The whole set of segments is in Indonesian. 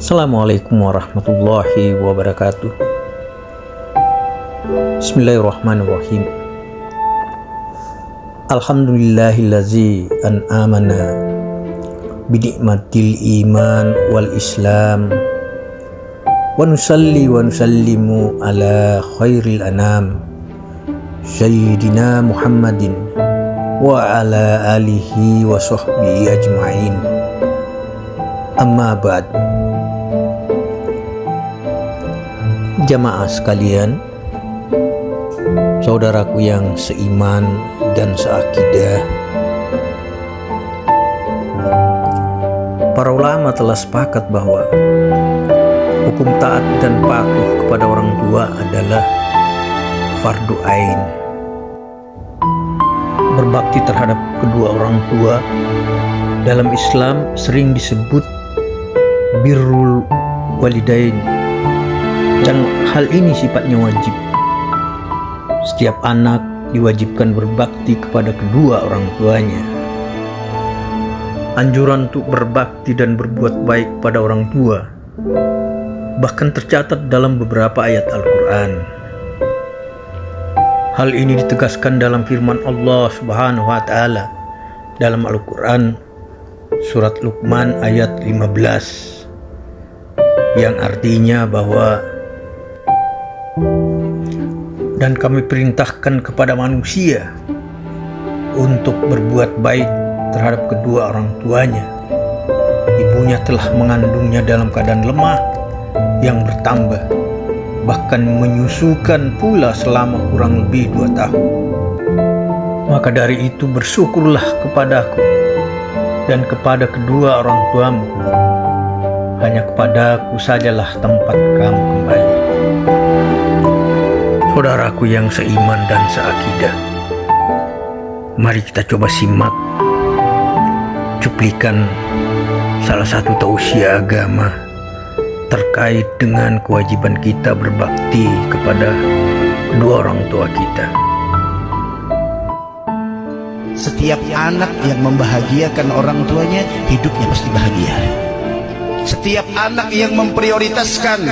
Assalamualaikum warahmatullahi wabarakatuh. Bismillahirrahmanirrahim. Alhamdulillahillazi an'amana binikmatil iman wal islam wa nusalli wa nusallimu ala khairil anam Sayyidina Muhammadin wa ala alihi wa sahbihi ajma'in. Amma ba'd. Jamaah sekalian, saudaraku yang seiman dan seakidah, para ulama telah sepakat bahwa hukum taat dan patuh kepada orang tua adalah fardu ain. Berbakti terhadap kedua orang tua dalam Islam sering disebut birrul walidain, dan hal ini sifatnya wajib. Setiap anak diwajibkan berbakti kepada kedua orang tuanya. Anjuran untuk berbakti dan berbuat baik pada orang tua bahkan tercatat dalam beberapa ayat Al-Quran. Hal ini ditegaskan dalam firman Allah Subhanahu wa Ta'ala dalam Al-Quran surat Luqman ayat 15, yang artinya bahwa dan kami perintahkan kepada manusia untuk berbuat baik terhadap kedua orang tuanya. Ibunya telah mengandungnya dalam keadaan lemah yang bertambah, bahkan menyusukan pula selama kurang lebih 2 tahun. Maka dari itu bersyukurlah kepadaku dan kepada kedua orang tuamu. Hanya kepadaku sajalah tempat kamu kembali. Saudaraku yang seiman dan seakidah, mari kita coba simak cuplikan salah satu tausiah agama terkait dengan kewajiban kita berbakti kepada kedua orang tua kita. Setiap anak yang membahagiakan orang tuanya, hidupnya pasti bahagia. Setiap anak yang memprioritaskan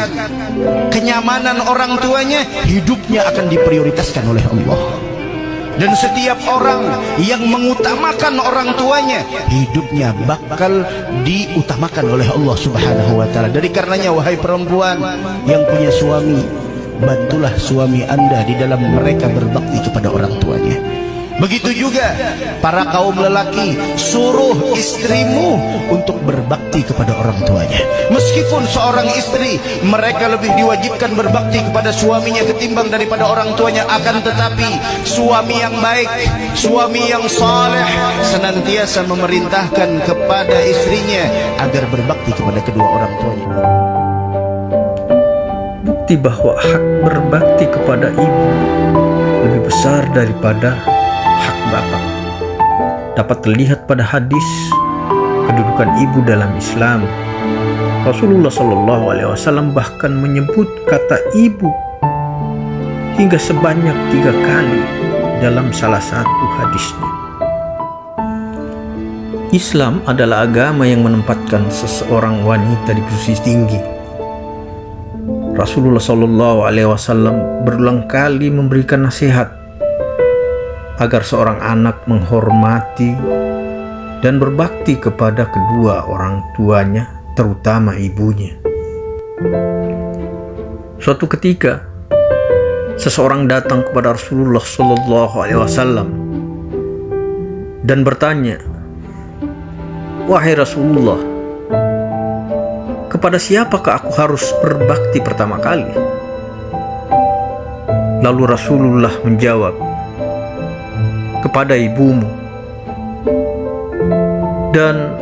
kenyamanan orang tuanya, hidupnya akan diprioritaskan oleh Allah. Dan setiap orang yang mengutamakan orang tuanya, hidupnya bakal diutamakan oleh Allah Subhanahu wa Ta'ala. Dari karenanya, wahai perempuan yang punya suami, bantulah suami Anda di dalam mereka berbakti kepada orang tuanya. Begitu juga para kaum lelaki, suruh istrimu untuk berbakti kepada orang tuanya. Meskipun seorang istri, mereka lebih diwajibkan berbakti kepada suaminya ketimbang daripada orang tuanya, akan tetapi suami yang baik, suami yang saleh senantiasa memerintahkan kepada istrinya agar berbakti kepada kedua orang tuanya. Bukti bahwa hak berbakti kepada ibu lebih besar daripada hak bapak dapat terlihat pada hadis kedudukan ibu dalam Islam. Rasulullah SAW bahkan menyebut kata ibu hingga sebanyak 3 kali dalam salah satu hadisnya. Islam adalah agama yang menempatkan seseorang wanita di posisi tinggi. Rasulullah SAW berulang kali memberikan nasihat agar seorang anak menghormati dan berbakti kepada kedua orang tuanya, terutama ibunya. Suatu ketika, seseorang datang kepada Rasulullah SAW dan bertanya, "Wahai Rasulullah, kepada siapakah aku harus berbakti pertama kali?" Lalu Rasulullah menjawab, "Kepada ibumu." Dan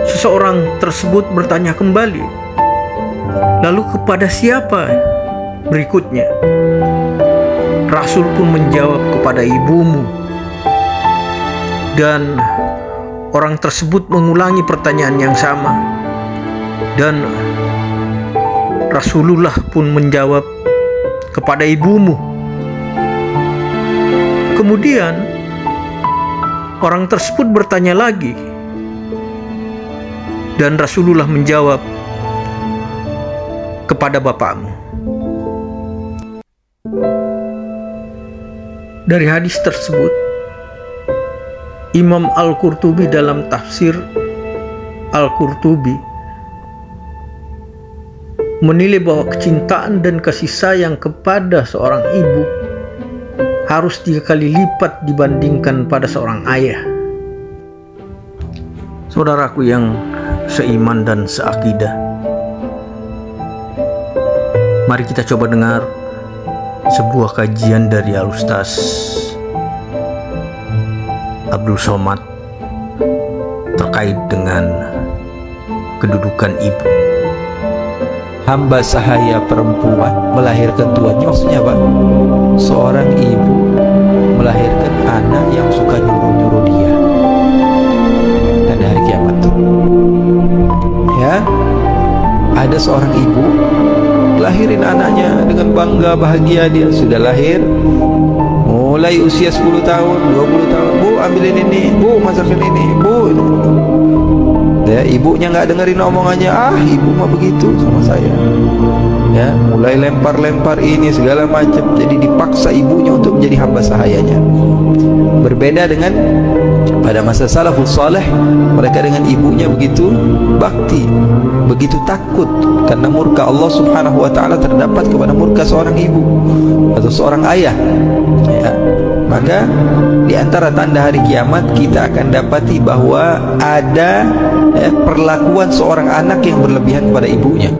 seseorang tersebut bertanya kembali, "Lalu kepada siapa berikutnya?" Rasul pun menjawab, "Kepada ibumu." Dan orang tersebut mengulangi pertanyaan yang sama, dan Rasulullah pun menjawab, "Kepada ibumu." Kemudian orang tersebut bertanya lagi, Dan Rasulullah menjawab kepada bapakmu. Dari hadis tersebut, Imam Al-Qurtubi dalam tafsir Al-Qurtubi menilai bahwa kecintaan dan kasih sayang kepada seorang ibu harus 3 kali lipat dibandingkan pada seorang ayah. Saudaraku yang seiman dan seakidah, mari kita coba dengar sebuah kajian dari Al-Ustaz Abdul Somad terkait dengan kedudukan ibu. Hamba sahaya perempuan melahirkan tuannya, maksudnya apa? Seorang ibu melahirkan anak yang suka nyuruh-nyuruh dia. Tanda hari kiamat tuh. Ya, ada seorang ibu lahirin anaknya dengan bangga bahagia, dia sudah lahir mulai usia 10 tahun 20 tahun, bu ambilin ini, bu masakin ini, bu. Ya, ibunya nggak dengerin omongannya, ibu mah begitu sama saya. Ya, mulai lempar-lempar ini segala macam, jadi dipaksa ibunya untuk menjadi hamba sahayanya. Berbeda dengan pada masa salafus saleh, mereka dengan ibunya begitu bakti, begitu takut karena murka Allah Subhanahu wa taala terdapat kepada murka seorang ibu atau seorang ayah. Ya, maka di antara tanda hari kiamat kita akan dapati bahwa ada perlakuan seorang anak yang berlebihan kepada ibunya.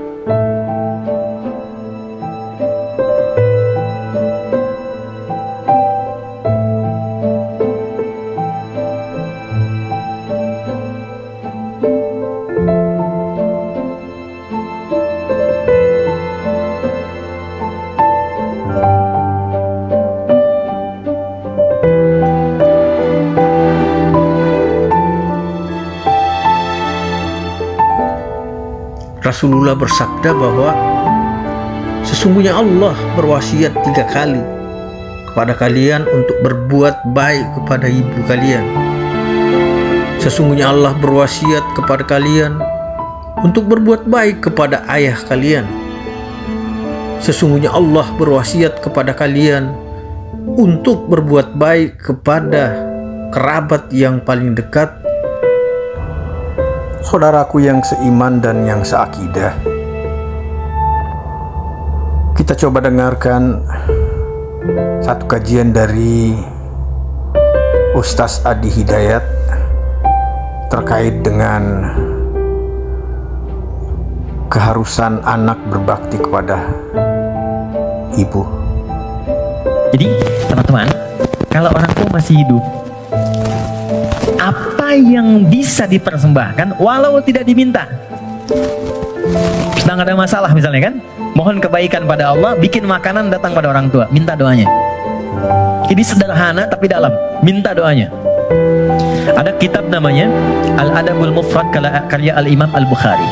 Rasulullah bersabda bahwa sesungguhnya Allah berwasiat 3 kali kepada kalian untuk berbuat baik kepada ibu kalian. Sesungguhnya Allah berwasiat kepada kalian untuk berbuat baik kepada ayah kalian. Sesungguhnya Allah berwasiat kepada kalian untuk berbuat baik kepada kerabat yang paling dekat. Saudaraku yang seiman dan yang seakidah, kita coba dengarkan satu kajian dari Ustaz Adi Hidayat terkait dengan keharusan anak berbakti kepada ibu. Jadi teman-teman, kalau orang tua masih hidup, apa yang bisa dipersembahkan walau tidak diminta. Sedang ada masalah misalnya kan, mohon kebaikan pada Allah, bikin makanan datang pada orang tua, minta doanya. Ini sederhana tapi dalam, minta doanya. Ada kitab namanya Al-Adabul Mufrad karya Al-Imam Al-Bukhari.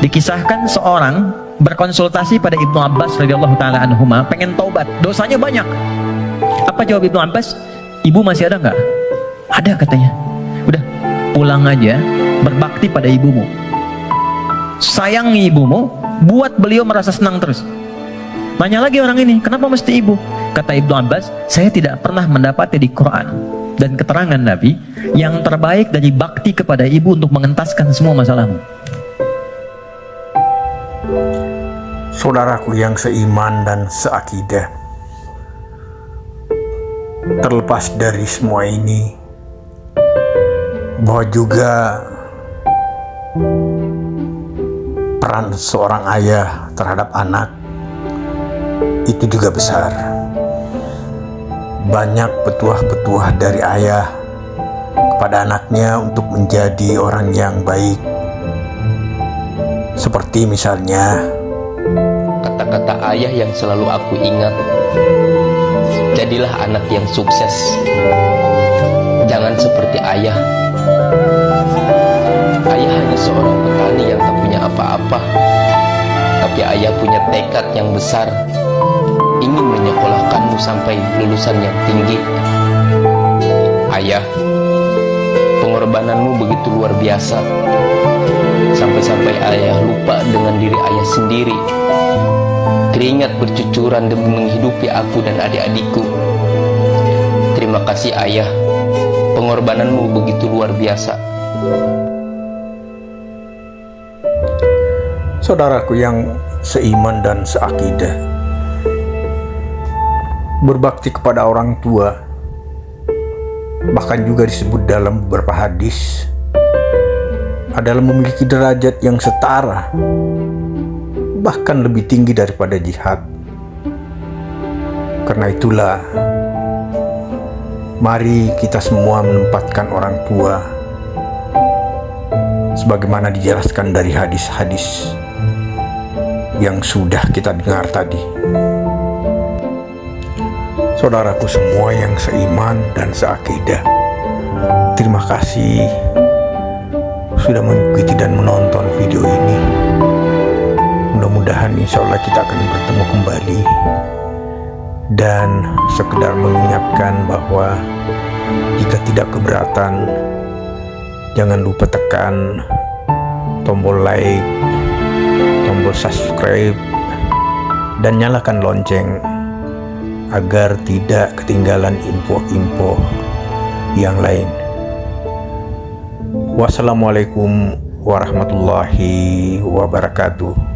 Dikisahkan seorang berkonsultasi pada Ibnu Abbas radhiyallahu taala anhuma, pengen taubat, dosanya banyak. Apa jawab Ibnu Abbas? Ibu masih ada nggak? Ada katanya. Udah, pulang aja, berbakti pada ibumu, sayangi ibumu, buat beliau merasa senang terus. Nanya lagi orang ini, kenapa mesti ibu? Kata Ibnu Abbas, saya tidak pernah mendapati di Quran dan keterangan Nabi yang terbaik dari bakti kepada ibu untuk mengentaskan semua masalahmu. Saudaraku yang seiman dan seakidah, terlepas dari semua ini, bahwa juga peran seorang ayah terhadap anak itu juga besar. Banyak petuah-petuah dari ayah kepada anaknya untuk menjadi orang yang baik. Seperti misalnya kata-kata ayah yang selalu aku ingat, jadilah anak yang sukses, jangan seperti ayah. Ayah hanya seorang petani yang tak punya apa-apa, tapi ayah punya tekad yang besar, ingin menyekolahkanmu sampai lulusan yang tinggi. Ayah, pengorbananmu begitu luar biasa. sampai-sampai ayah lupa dengan diri ayah sendiri. Keringat bercucuran demi menghidupi aku dan adik-adikku. Terima kasih ayah, pengorbananmu begitu luar biasa. Saudaraku yang seiman dan seakidah, berbakti kepada orang tua bahkan juga disebut dalam beberapa hadis adalah memiliki derajat yang setara, bahkan lebih tinggi daripada jihad. Karena itulah, mari kita semua menempatkan orang tua sebagaimana dijelaskan dari hadis-hadis yang sudah kita dengar tadi. Saudaraku semua yang seiman dan seakidah, terima kasih sudah mengikuti dan menonton video ini. Mudah-mudahan insya Allah kita akan bertemu kembali. Dan sekedar mengingatkan bahwa jika tidak keberatan, jangan lupa tekan tombol like, tombol subscribe, dan nyalakan lonceng agar tidak ketinggalan info-info yang lain. Wassalamualaikum warahmatullahi wabarakatuh.